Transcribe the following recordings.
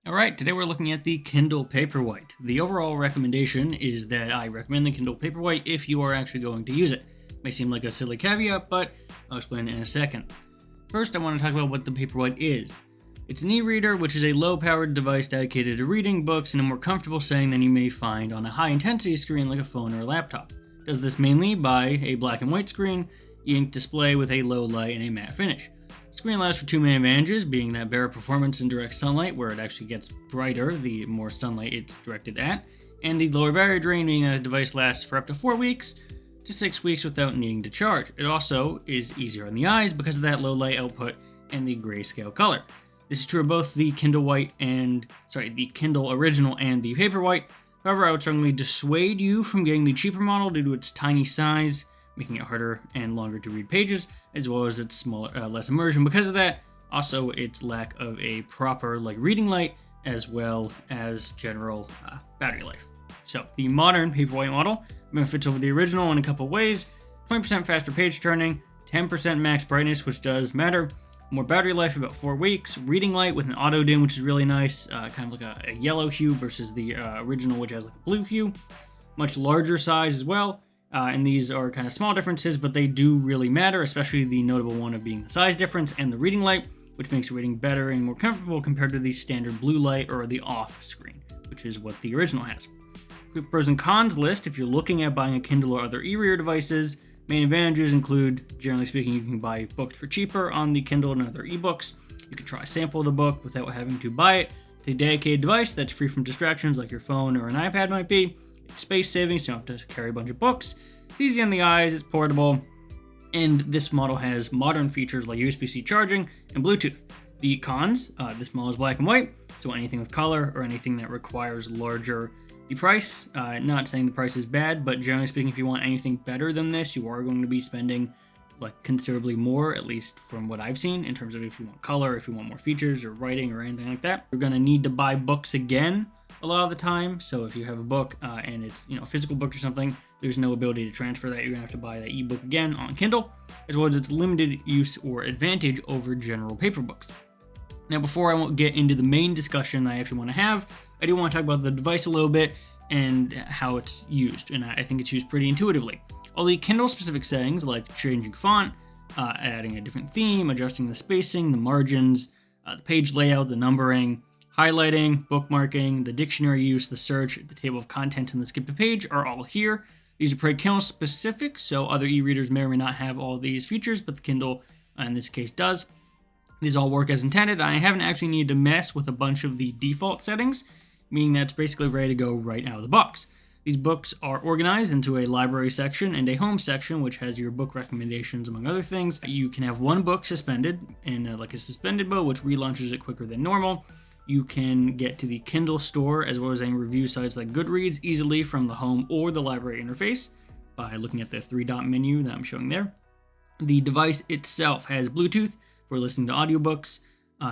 Alright, today we're looking at the Kindle Paperwhite. The overall recommendation is that I recommend the Kindle Paperwhite if you are actually going to use it. May seem like a silly caveat, but I'll explain in a second. First, I want to talk about what the Paperwhite is. It's an e-reader, which is a low-powered device dedicated to reading books in a more comfortable setting than you may find on a high-intensity screen like a phone or a laptop. It does this mainly by a black and white screen, e-ink display with a low light and a matte finish. The screen allows for two main advantages, being that better performance in direct sunlight, where it actually gets brighter the more sunlight it's directed at, and the lower battery drain, meaning that the device lasts for up to 4 weeks to 6 weeks without needing to charge. It also is easier on the eyes because of that low light output and the grayscale color. This is true of both the Kindle Original and the Paperwhite. However, I would strongly dissuade you from getting the cheaper model due to its tiny size, making it harder and longer to read pages, as well as its smaller, less immersion because of that. Also, its lack of a proper reading light, as well as general battery life. So, the modern Paperwhite model benefits over the original in a couple ways: 20% faster page turning, 10% max brightness, which does matter, more battery life, about 4 weeks, reading light with an auto dim, which is really nice, kind of like a yellow hue versus the original, which has like a blue hue. Much larger size as well. And these are kind of small differences, but they do really matter, especially the notable one of being the size difference and the reading light, which makes reading better and more comfortable compared to the standard blue light or the off screen, which is what the original has. Quick pros and cons list: if you're looking at buying a Kindle or other e-reader devices, main advantages include, generally speaking, you can buy books for cheaper on the Kindle and other ebooks. You can try a sample of the book without having to buy it. It's a dedicated device that's free from distractions like your phone or an iPad might be. It's space saving, so you don't have to carry a bunch of books. It's easy on the eyes, it's portable, and this model has modern features like USB-C charging and Bluetooth. The cons: this model is black and white, so anything with color or anything that requires larger. The price, not saying the price is bad, but generally speaking, if you want anything better than this, you are going to be spending considerably more, at least from what I've seen, in terms of if you want color, if you want more features or writing or anything like that. You're going to need to buy books again a lot of the time. So if you have a book and it's a physical book or something, there's no ability to transfer that. You're gonna have to buy that ebook again on Kindle, as well as its limited use or advantage over general paper books. Now, before I get into the main discussion I actually want to have, I do want to talk about the device a little bit and how it's used, and I think it's used pretty intuitively. All the Kindle specific settings like changing font, adding a different theme, adjusting the spacing, the margins, the page layout, the numbering, highlighting, bookmarking, the dictionary use, the search, the table of contents, and the skip to page are all here. These are pretty Kindle specific, so other e-readers may or may not have all these features, but the Kindle in this case does. These all work as intended. I haven't actually needed to mess with a bunch of the default settings, meaning that it's basically ready to go right out of the box. These books are organized into a library section and a home section, which has your book recommendations, among other things. You can have one book suspended in a suspended mode, which relaunches it quicker than normal. You can get to the Kindle store as well as any review sites like Goodreads easily from the home or the library interface by looking at the 3-dot menu that I'm showing there. The device itself has Bluetooth for listening to audiobooks.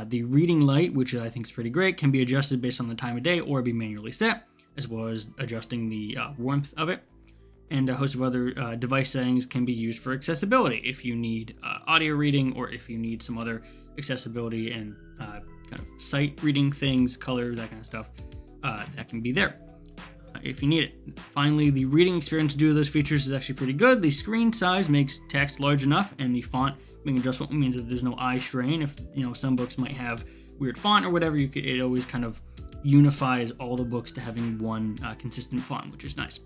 The reading light, which I think is pretty great, can be adjusted based on the time of day or be manually set, as well as adjusting the warmth of it. And a host of other device settings can be used for accessibility if you need audio reading or if you need some other accessibility and kind of sight reading things, color, that kind of stuff. That can be there if you need it. Finally, the reading experience due to those features is actually pretty good. The screen size makes text large enough, and the font being adjustable means that there's no eye strain. If some books might have weird font or whatever, it always kind of unifies all the books to having one consistent font, which is nice.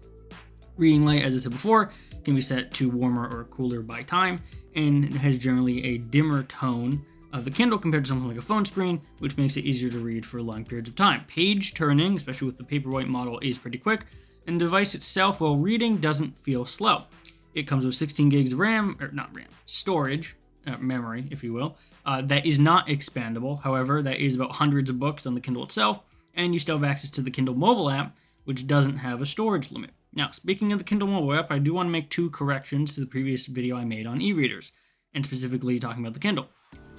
Reading light, as I said before, can be set to warmer or cooler by time, and it has generally a dimmer tone of the Kindle compared to something like a phone screen, which makes it easier to read for long periods of time. Page turning, especially with the Paperwhite model, is pretty quick, and the device itself, while reading, doesn't feel slow. It comes with 16 gigs of storage, memory, if you will, that is not expandable. However, that is about hundreds of books on the Kindle itself, and you still have access to the Kindle mobile app, which doesn't have a storage limit. Now, speaking of the Kindle mobile app, I do want to make 2 corrections to the previous video I made on e-readers, and specifically talking about the Kindle.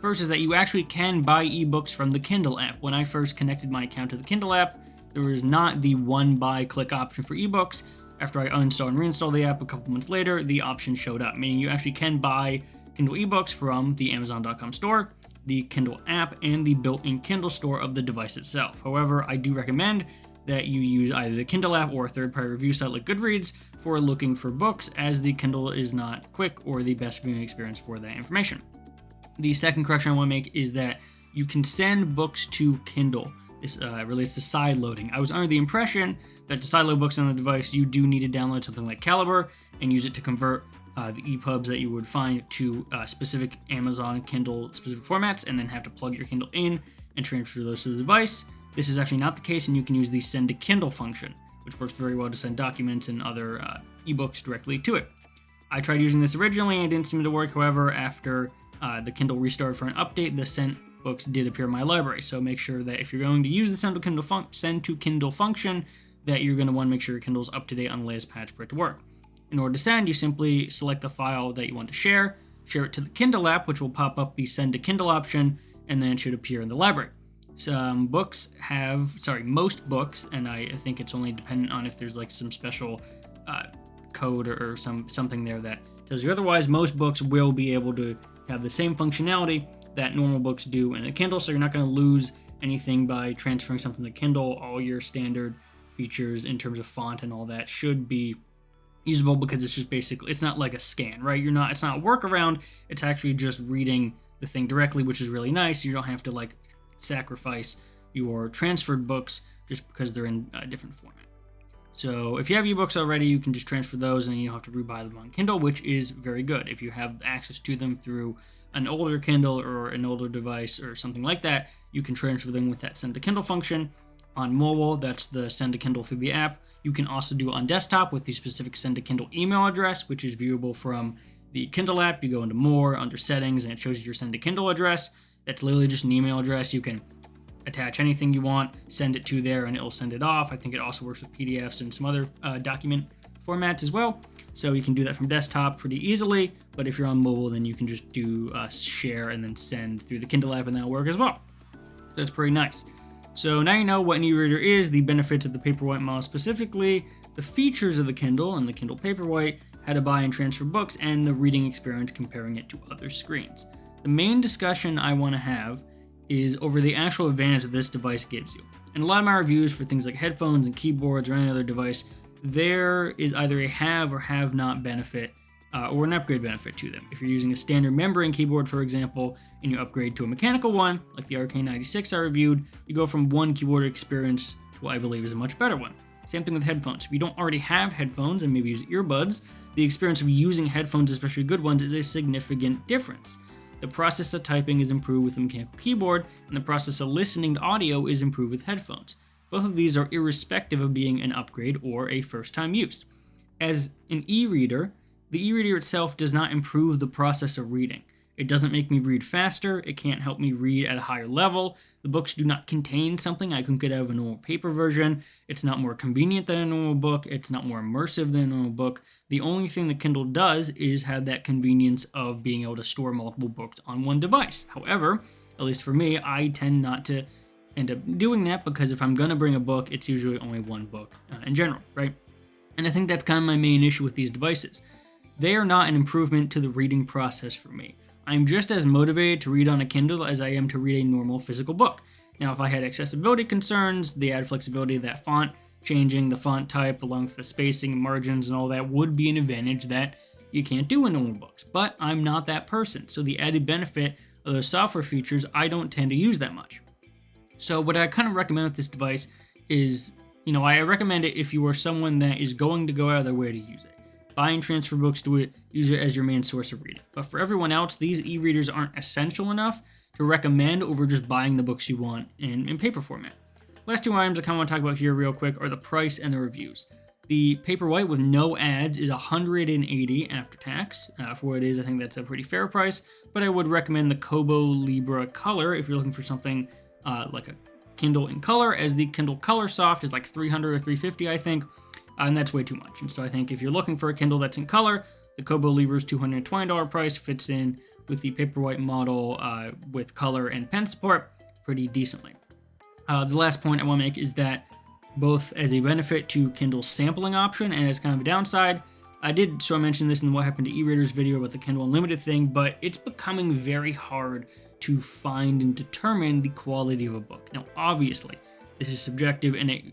First is that you actually can buy ebooks from the Kindle app. When I first connected my account to the Kindle app, there was not the one buy click option for ebooks. After I uninstalled and reinstalled the app a couple months later, the option showed up, meaning you actually can buy Kindle ebooks from the Amazon.com store. the Kindle app and the built-in Kindle store of the device itself. However, I do recommend that you use either the Kindle app or a third-party review site like Goodreads for looking for books, as the Kindle is not quick or the best viewing experience for that information. The second correction I want to make is that you can send books to Kindle. This relates to side loading. I was under the impression that to sideload books on the device, you do need to download something like Calibre and use it to convert the EPUBs that you would find to specific Amazon Kindle specific formats, and then have to plug your Kindle in and transfer those to the device. This is actually not the case, and you can use the Send to Kindle function, which works very well to send documents and other ebooks directly to it. I tried using this originally and it didn't seem to work. However, after the Kindle restarted for an update, the sent books did appear in my library. So make sure that if you're going to use the Send to Kindle function, that you're going to want to make sure your Kindle is up to date on the latest patch for it to work. In order to send, you simply select the file that you want to share it to the Kindle app, which will pop up the Send to Kindle option, and then it should appear in the library. Most books, and I think it's only dependent on if there's like some special code or something there that tells you otherwise. Most books will be able to have the same functionality that normal books do in a Kindle, so you're not going to lose anything by transferring something to Kindle. All your standard features in terms of font and all that should be usable, because it's just basically, it's not like a scan, right? It's not a workaround, it's actually just reading the thing directly, which is really nice. You don't have to like sacrifice your transferred books just because they're in a different format. So if you have ebooks already, you can just transfer those and you don't have to rebuy them on Kindle, which is very good. If you have access to them through an older Kindle or an older device or something like that, you can transfer them with that Send to Kindle function. On mobile, that's the Send to Kindle through the app. You can also do it on desktop with the specific Send to Kindle email address, which is viewable from the Kindle app. You go into More, under Settings, and it shows you your Send to Kindle address. That's literally just an email address. You can attach anything you want, send it to there, and it will send it off. I think it also works with PDFs and some other document formats as well. So you can do that from desktop pretty easily, but if you're on mobile, then you can just do share and then send through the Kindle app, and that'll work as well. So that's pretty nice. So now you know what an e-reader is, the benefits of the Paperwhite model specifically, the features of the Kindle and the Kindle Paperwhite, how to buy and transfer books, and the reading experience comparing it to other screens. The main discussion I want to have is over the actual advantage that this device gives you. In a lot of my reviews for things like headphones and keyboards or any other device, there is either a have or have not benefit or an upgrade benefit to them. If you're using a standard membrane keyboard, for example, and you upgrade to a mechanical one, like the RK96 I reviewed, you go from one keyboard experience to what I believe is a much better one. Same thing with headphones. If you don't already have headphones and maybe use earbuds, the experience of using headphones, especially good ones, is a significant difference. The process of typing is improved with a mechanical keyboard, and the process of listening to audio is improved with headphones. Both of these are irrespective of being an upgrade or a first-time use. As an e-reader, the e-reader itself does not improve the process of reading. It doesn't make me read faster, it can't help me read at a higher level, the books do not contain something I couldn't get out of a normal paper version, it's not more convenient than a normal book, it's not more immersive than a normal book. The only thing the Kindle does is have that convenience of being able to store multiple books on one device. However, at least for me, I tend not to end up doing that, because if I'm going to bring a book, it's usually only one book in general, right? And I think that's kind of my main issue with these devices. They are not an improvement to the reading process for me. I'm just as motivated to read on a Kindle as I am to read a normal physical book. Now, if I had accessibility concerns, the added flexibility of that font, changing the font type along with the spacing and margins and all that would be an advantage that you can't do in normal books. But I'm not that person, so the added benefit of those software features I don't tend to use that much. So what I kind of recommend with this device is, I recommend it if you are someone that is going to go out of their way to use it. Buy and transfer books to it, use it as your main source of reading. But for everyone else, these e-readers aren't essential enough to recommend over just buying the books you want in paper format. Last two items I kind of want to talk about here real quick are the price and the reviews. The Paperwhite with no ads is $180 after tax. For what it is, I think that's a pretty fair price, but I would recommend the Kobo Libra Color if you're looking for something like a Kindle in color, as the Kindle Color Soft is like $300 or $350, I think. And that's way too much. And so I think if you're looking for a Kindle that's in color, the Kobo Libra's $220 price fits in with the Paperwhite model with color and pen support pretty decently. The last point I want to make is that both as a benefit to Kindle's sampling option and as kind of a downside, I did sort of mention this in the What Happened to E-Readers video about the Kindle Unlimited thing, but it's becoming very hard to find and determine the quality of a book. Now, obviously, this is subjective and it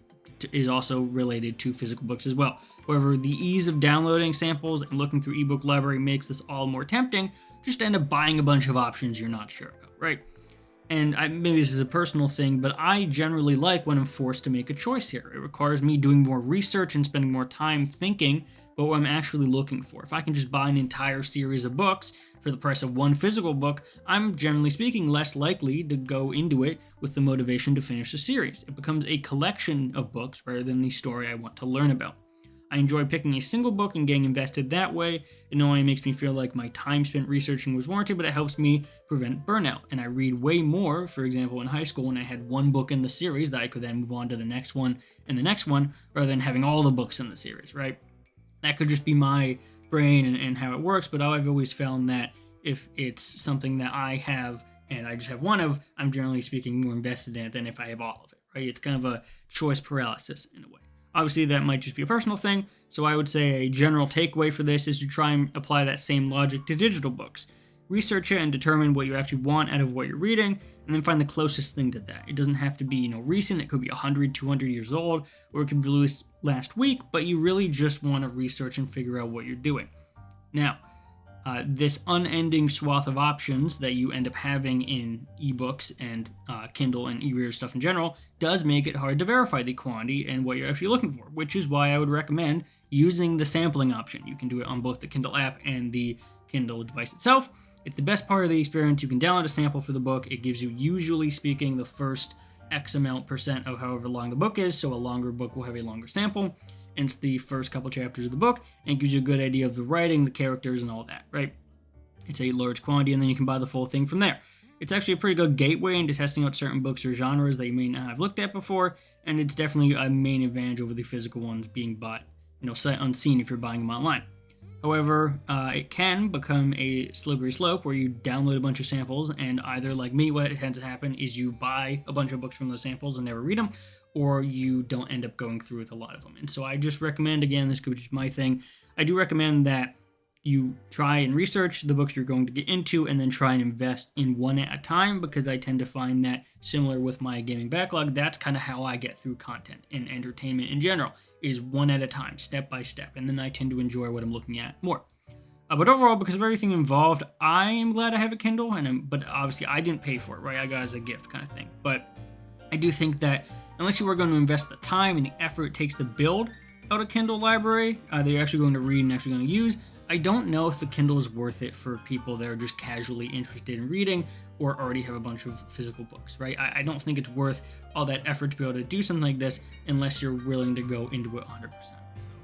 is also related to physical books as well. However, the ease of downloading samples and looking through ebook library makes this all more tempting just to end up buying a bunch of options you're not sure about, right? And maybe this is a personal thing, but I generally like when I'm forced to make a choice here. It requires me doing more research and spending more time thinking about what I'm actually looking for. If I can just buy an entire series of books for the price of one physical book, I'm generally speaking less likely to go into it with the motivation to finish the series. It becomes a collection of books rather than the story I want to learn about. I enjoy picking a single book and getting invested that way. It not only makes me feel like my time spent researching was warranted, but it helps me prevent burnout. And I read way more, for example, in high school when I had one book in the series that I could then move on to the next one and the next one, rather than having all the books in the series, right? That could just be my brain and how it works, but I've always found that if it's something that I have and I just have one of, I'm generally speaking more invested in it than if I have all of it, right? It's kind of a choice paralysis in a way. Obviously, that might just be a personal thing, so I would say a general takeaway for this is to try and apply that same logic to digital books. Research it and determine what you actually want out of what you're reading, and then find the closest thing to that. It doesn't have to be, recent. It could be 100, 200 years old, or it could be released last week, but you really just want to research and figure out what you're doing. Now, this unending swath of options that you end up having in ebooks and Kindle and e-reader stuff in general does make it hard to verify the quantity and what you're actually looking for, which is why I would recommend using the sampling option. You can do it on both the Kindle app and the Kindle device itself. It's the best part of the experience. You can download a sample for the book. It gives you, usually speaking, the first X amount % of however long the book is, so a longer book will have a longer sample. And it's the first couple chapters of the book, and it gives you a good idea of the writing, the characters, and all that, right? It's a large quantity, and then you can buy the full thing from there. It's actually a pretty good gateway into testing out certain books or genres that you may not have looked at before, and it's definitely a main advantage over the physical ones being bought, sight unseen if you're buying them online. However, it can become a slippery slope where you download a bunch of samples, and either, like me, what tends to happen is you buy a bunch of books from those samples and never read them, or you don't end up going through with a lot of them. And so I just recommend, again, this could be just my thing, I do recommend that you try and research the books you're going to get into and then try and invest in one at a time, because I tend to find that similar with my gaming backlog, that's kind of how I get through content and entertainment in general, is one at a time, step by step, and then I tend to enjoy what I'm looking at more. But overall, because of everything involved, I am glad I have a Kindle, but obviously I didn't pay for it, right? I got it as a gift kind of thing. But I do think that unless you are going to invest the time and the effort it takes to build out a Kindle library that you're actually going to read and actually going to use, I don't know if the Kindle is worth it for people that are just casually interested in reading or already have a bunch of physical books, right? I don't think it's worth all that effort to be able to do something like this unless you're willing to go into it 100%. So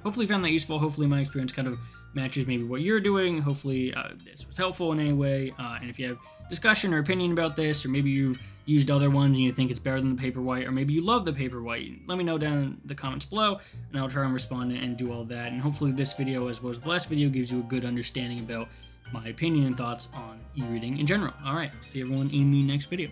hopefully you found that useful. Hopefully my experience kind of matches maybe what you're doing. Hopefully this was helpful in any way. And if you have discussion or opinion about this, or maybe you've used other ones and you think it's better than the Paperwhite, or maybe you love the Paperwhite, let me know down in the comments below, and I'll try and respond and do all that. And hopefully this video, as well as the last video, gives you a good understanding about my opinion and thoughts on e-reading in general. All right, see everyone in the next video.